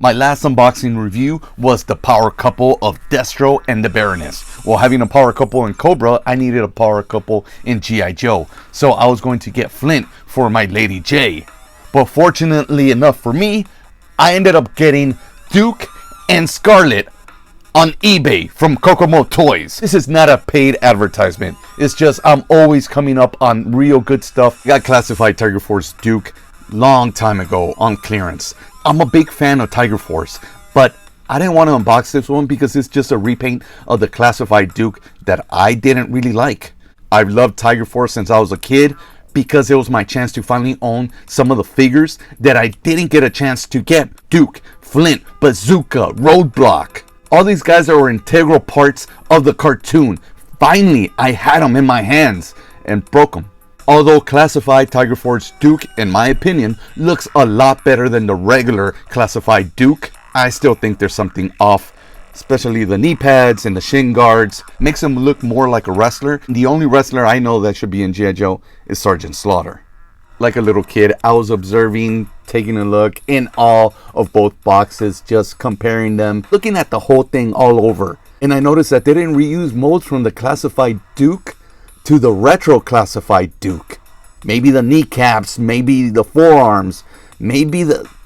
My last unboxing review was the power couple of Destro and the Baroness. Well, having a power couple in Cobra, I needed a power couple in G.I. Joe. So I was going to get Flint for my Lady J. But fortunately enough for me, I ended up getting Duke and Scarlette on eBay from Kokomo Toys. This is not a paid advertisement. It's just I'm always coming up on real good stuff. I got classified Tiger Force Duke long time ago on clearance. I'm a big fan of Tiger Force, but I didn't want to unbox this one because it's just a repaint of the classified Duke that I didn't really like. I've loved Tiger Force since I was a kid because it was my chance to finally own some of the figures that I didn't get a chance to get. Duke, Flint, Bazooka, Roadblock. All these guys that were integral parts of the cartoon. Finally, I had them in my hands and broke them. Although classified Tiger Force Duke, in my opinion, looks a lot better than the regular classified Duke, I still think there's something off. Especially the knee pads and the shin guards. Makes him look more like a wrestler. The only wrestler I know that should be in G.I. Joe is Sergeant Slaughter. Like a little kid, I was observing, taking a look in awe of both boxes, just comparing them, looking at the whole thing all over. And I noticed that they didn't reuse molds from the classified Duke to the retro classified Duke. Maybe the kneecaps, maybe the forearms, maybe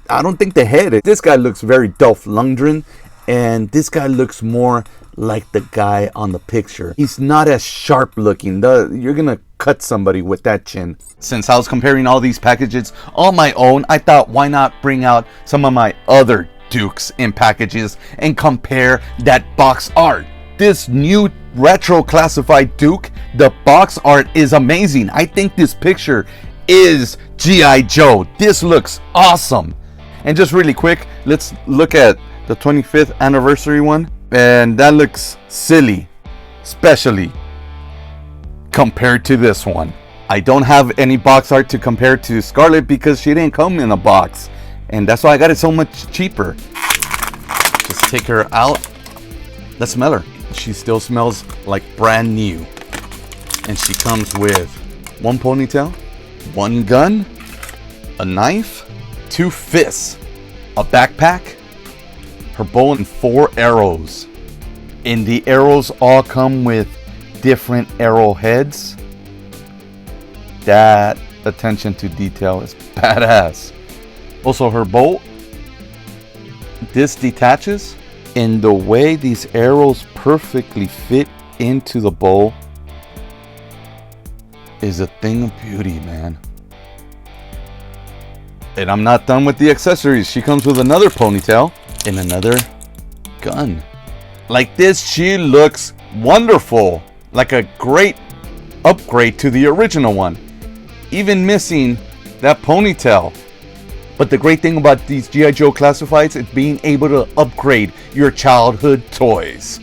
I don't think the head. This guy looks very Dolph Lundgren, and this guy looks more like the guy on the picture. He's not as sharp looking. You're gonna cut somebody with that chin. Since I was comparing all these packages on my own, I thought, why not bring out some of my other Dukes in packages and compare that box art. This new retro classified Duke, the box art is amazing. I think this picture is G.I. Joe. This looks awesome. And just really quick, let's look at the 25th anniversary one. And that looks silly, especially compared to this one. I don't have any box art to compare to Scarlette because she didn't come in a box. And that's why I got it so much cheaper. Just take her out. Let's smell her. She still smells like brand new. And she comes with one ponytail, one gun, a knife, 2 fists, a backpack, her bow, and 4 arrows. And the arrows all come with different arrowheads. That attention to detail is badass. Also, her bow, this detaches, and the way these arrows perfectly fit into the bow is a thing of beauty, man. And I'm not done with the accessories. She comes with another ponytail and another gun. Like this, she looks wonderful. Like a great upgrade to the original one. Even missing that ponytail. But the great thing about these G.I. Joe Classifieds is being able to upgrade your childhood toys.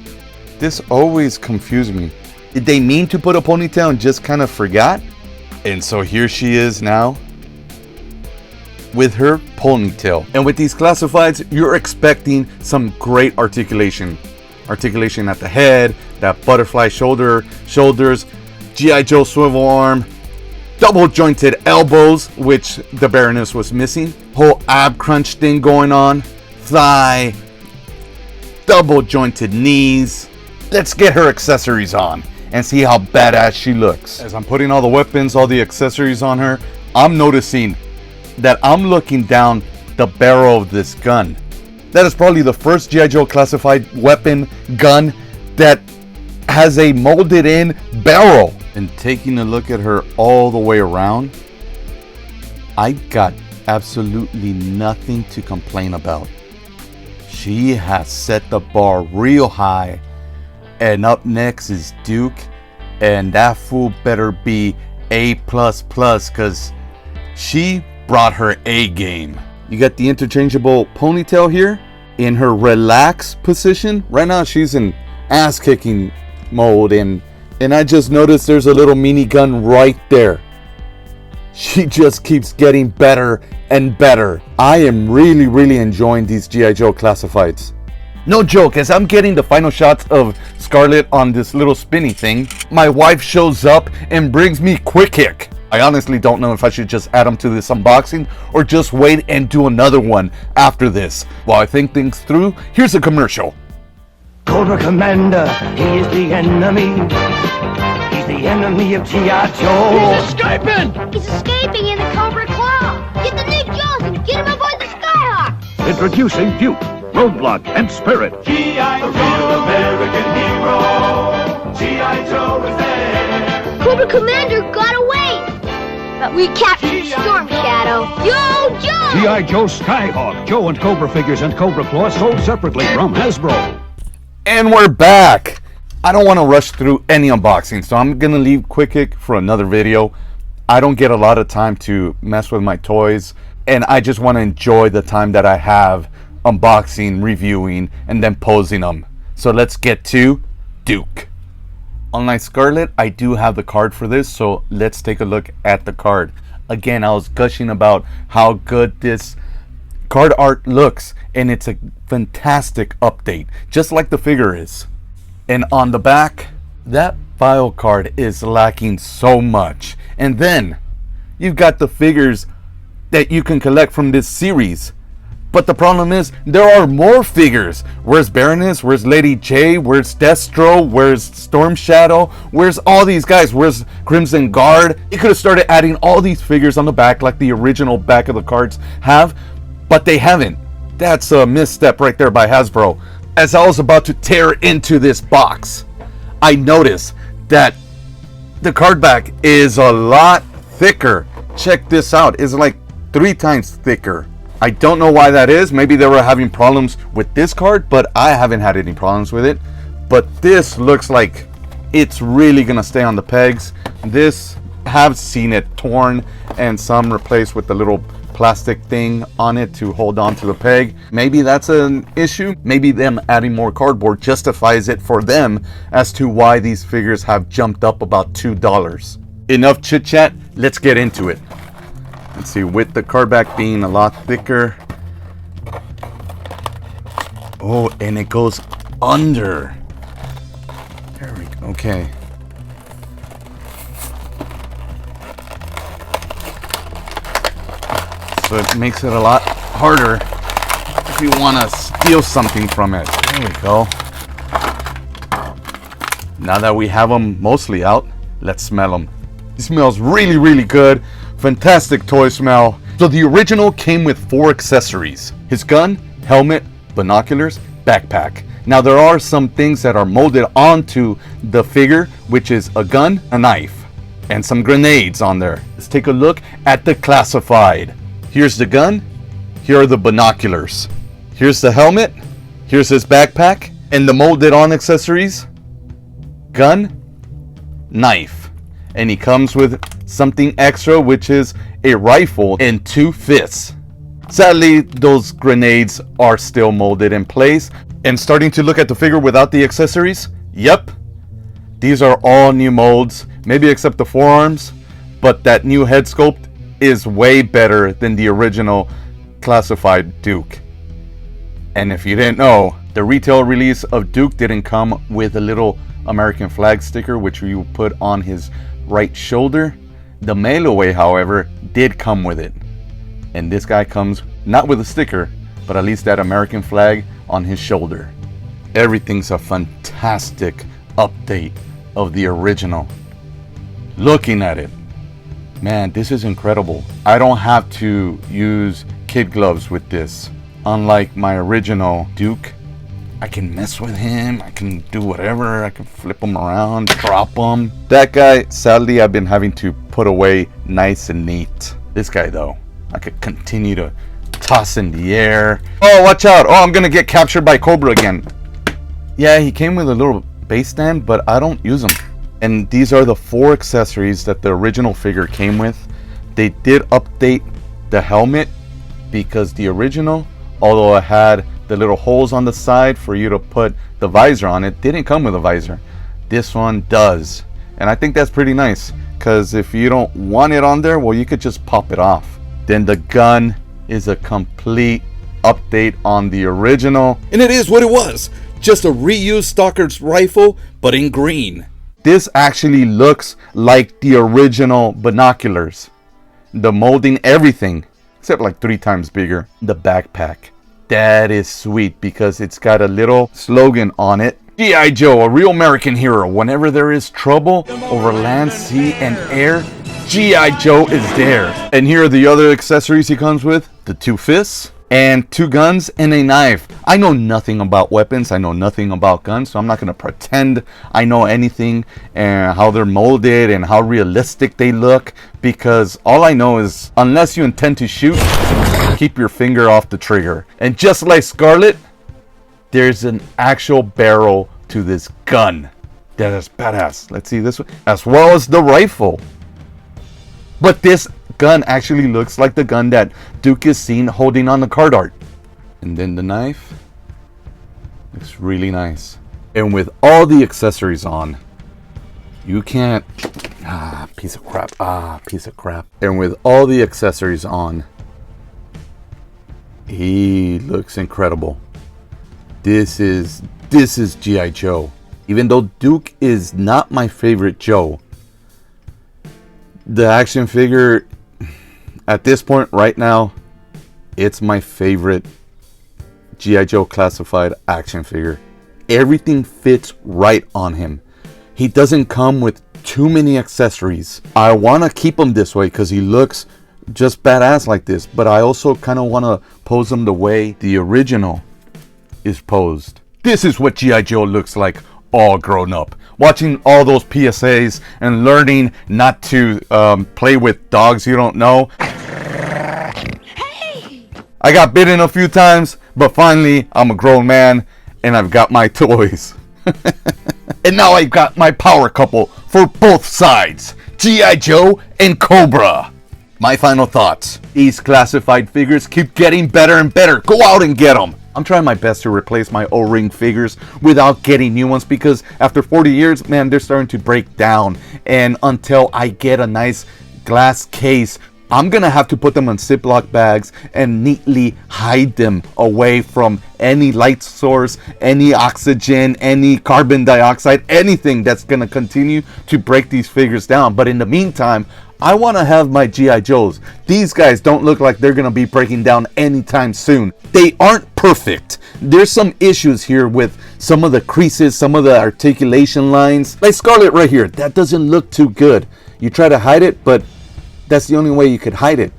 This always confused me. Did they mean to put a ponytail and just kind of forgot? And so here she is now with her ponytail. And with these Classifieds, you're expecting some great articulation. Articulation at the head, that butterfly shoulders, G.I. Joe swivel arm, double jointed elbows, which the Baroness was missing. Whole ab crunch thing going on. Thigh. Double jointed knees. Let's get her accessories on and see how badass she looks. As I'm putting all the weapons, all the accessories on her, I'm noticing that I'm looking down the barrel of this gun. That is probably the first G.I. Joe classified weapon gun that has a molded in barrel. And taking a look at her all the way around, I got absolutely nothing to complain about. She has set the bar real high. And up next is Duke. And that fool better be A++, because she brought her A game. You got the interchangeable ponytail here in her relax position. Right now she's in ass kicking mode, and I just noticed there's a little mini gun right there. She just keeps getting better and better. I am really enjoying these G.I. Joe Classifieds. No joke, as I'm getting the final shots of Scarlette on this little spinny thing, my wife shows up and brings me Quick Kick. I honestly don't know if I should just add them to this unboxing or just wait and do another one after this. While I think things through, here's a commercial. Cobra Commander, he is the enemy. He's the enemy of G.I. Joe. He's escaping! He's escaping in the Cobra Claw! Get the Nick Jaws and get him aboard the Skyhawk! Introducing Duke, Roadblock, and Spirit. G.I. Joe, real American hero. G.I. Joe is there. Cobra Commander got away! But we captured Storm Shadow. Yo, Joe! G.I. Joe Skyhawk, Joe and Cobra figures and Cobra Claw sold separately from Hasbro. And we're back! I don't want to rush through any unboxing, so I'm going to leave Quick for another video. I don't get a lot of time to mess with my toys, and I just want to enjoy the time that I have unboxing, reviewing, and then posing them. So let's get to Duke. Unlike Scarlette, I do have the card for this, so let's take a look at the card. Again, I was gushing about how good this card art looks, and it's a fantastic update, just like the figure is. And on the back, that file card is lacking so much. And then you've got the figures that you can collect from this series. But the problem is, there are more figures. Where's Baroness? Where's Lady J? Where's Destro? Where's Storm Shadow? Where's all these guys? Where's Crimson Guard? You could have started adding all these figures on the back like the original back of the cards have, but they haven't. That's a misstep right there by Hasbro. As I was about to tear into this box, I noticed that the card back is a lot thicker. Check this out. It's like 3 times thicker. I don't know why that is. Maybe they were having problems with this card, but I haven't had any problems with it. But this looks like it's really gonna stay on the pegs. This, have seen it torn and some replaced with the little plastic thing on it to hold on to the peg. Maybe that's an issue. Maybe them adding more cardboard justifies it for them as to why these figures have jumped up about $2. Enough chit chat, let's get into it. Let's see, with the card back being a lot thicker. Oh, and it goes under. There we go. Okay. So it makes it a lot harder if you want to steal something from it. There we go. Now that we have them mostly out, let's smell them. It smells really, really good. Fantastic toy smell. So the original came with 4 accessories: his gun, helmet, binoculars, backpack. Now there are some things that are molded onto the figure, which is a gun, a knife, and some grenades on there. Let's take a look at the classified. Here's the gun, here are the binoculars, here's the helmet, here's his backpack, and the molded on accessories: gun, knife, and he comes with something extra, which is a rifle and 2 fists. Sadly, those grenades are still molded in place. And starting to look at the figure without the accessories, yep, these are all new molds, maybe except the forearms, but that new head sculpt is way better than the original classified Duke. And if you didn't know, the retail release of Duke didn't come with a little American flag sticker, which you put on his right shoulder. The mail away, however, did come with it. And this guy comes not with a sticker, but at least that American flag on his shoulder. Everything's a fantastic update of the original. Looking at it, man, this is incredible. I don't have to use kid gloves with this. Unlike my original Duke, I can mess with him, I can do whatever, I can flip him around, drop him. That guy, sadly, I've been having to put away nice and neat. This guy, though, I could continue to toss in the air. Oh, watch out. Oh, I'm gonna get captured by Cobra again. Yeah, he came with a little base stand, but I don't use them. And these are the 4 accessories that the original figure came with. They did update the helmet because the original, although it had the little holes on the side for you to put the visor on, it didn't come with a visor. This one does. And I think that's pretty nice, because if you don't want it on there, well, you could just pop it off. Then the gun is a complete update on the original. And it is what it was. Just a reused Stalker's rifle, but in green. This actually looks like the original binoculars. The molding, everything, except like 3 times bigger. The backpack, that is sweet because it's got a little slogan on it. G.I. Joe, a real American hero. Whenever there is trouble over land, sea, and air, G.I. Joe is there. And here are the other accessories he comes with. The 2 fists and 2 guns and a knife. I know nothing about weapons. I know nothing about guns, so I'm not going to pretend I know anything and how they're molded and how realistic they look, because all I know is unless you intend to shoot, keep your finger off the trigger. And just like Scarlette, there's an actual barrel to this gun. That is badass. Let's see this one. As well as the rifle. But this gun actually looks like the gun that Duke is seen holding on the card art. And then the knife looks really nice. And with all the accessories on, you can't... piece of crap. Piece of crap. And with all the accessories on, he looks incredible. This is G.I. Joe. Even though Duke is not my favorite Joe, the action figure at this point right now, it's my favorite G.I. Joe classified action figure. Everything fits right on him. He doesn't come with too many accessories. I want to keep him this way because he looks just badass like this, but I also kind of want to pose him the way the original is posed. This is what G.I. Joe looks like all grown up. Watching all those PSAs and learning not to play with dogs you don't know. Hey! I got bitten a few times, but finally I'm a grown man and I've got my toys. And now I've got my power couple for both sides, G.I. Joe and Cobra. My final thoughts. These classified figures keep getting better and better. Go out and get them. I'm trying my best to replace my O-ring figures without getting new ones because after 40 years, man, they're starting to break down. And until I get a nice glass case, I'm going to have to put them in Ziploc bags and neatly hide them away from any light source, any oxygen, any carbon dioxide, anything that's going to continue to break these figures down. But in the meantime, I want to have my G.I. Joes. These guys don't look like they're going to be breaking down anytime soon. They aren't perfect. There's some issues here with some of the creases, some of the articulation lines. Like Scarlette right here, that doesn't look too good. You try to hide it, but that's the only way you could hide it.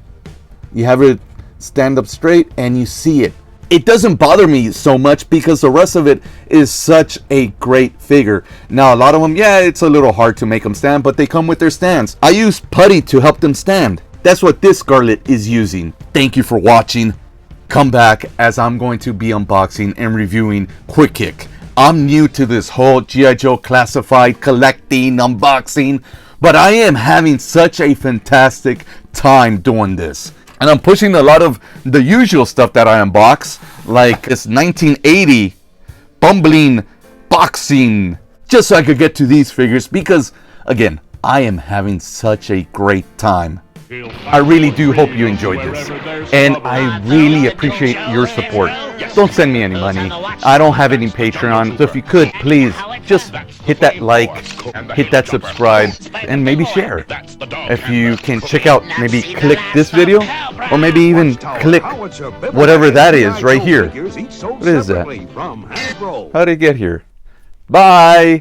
You have it stand up straight and you see it. It doesn't bother me so much because the rest of it is such a great figure. Now, a lot of them, yeah, it's a little hard to make them stand, but they come with their stands. I use putty to help them stand. That's what this Scarlette is using. Thank you for watching. Come back as I'm going to be unboxing and reviewing Quick Kick. I'm new to this whole G.I. Joe classified collecting, unboxing, but I am having such a fantastic time doing this. And I'm pushing a lot of the usual stuff that I unbox, like this 1980 bumbling boxing, just so I could get to these figures because, again, I am having such a great time. I really do hope you enjoyed this, and I really appreciate your support. Don't send me any money. I don't have any Patreon, so if you could, please, just hit that like, hit that subscribe, and maybe share. If you can check out, maybe click this video, or maybe even click whatever that is right here. What is that? How did it get here? Bye!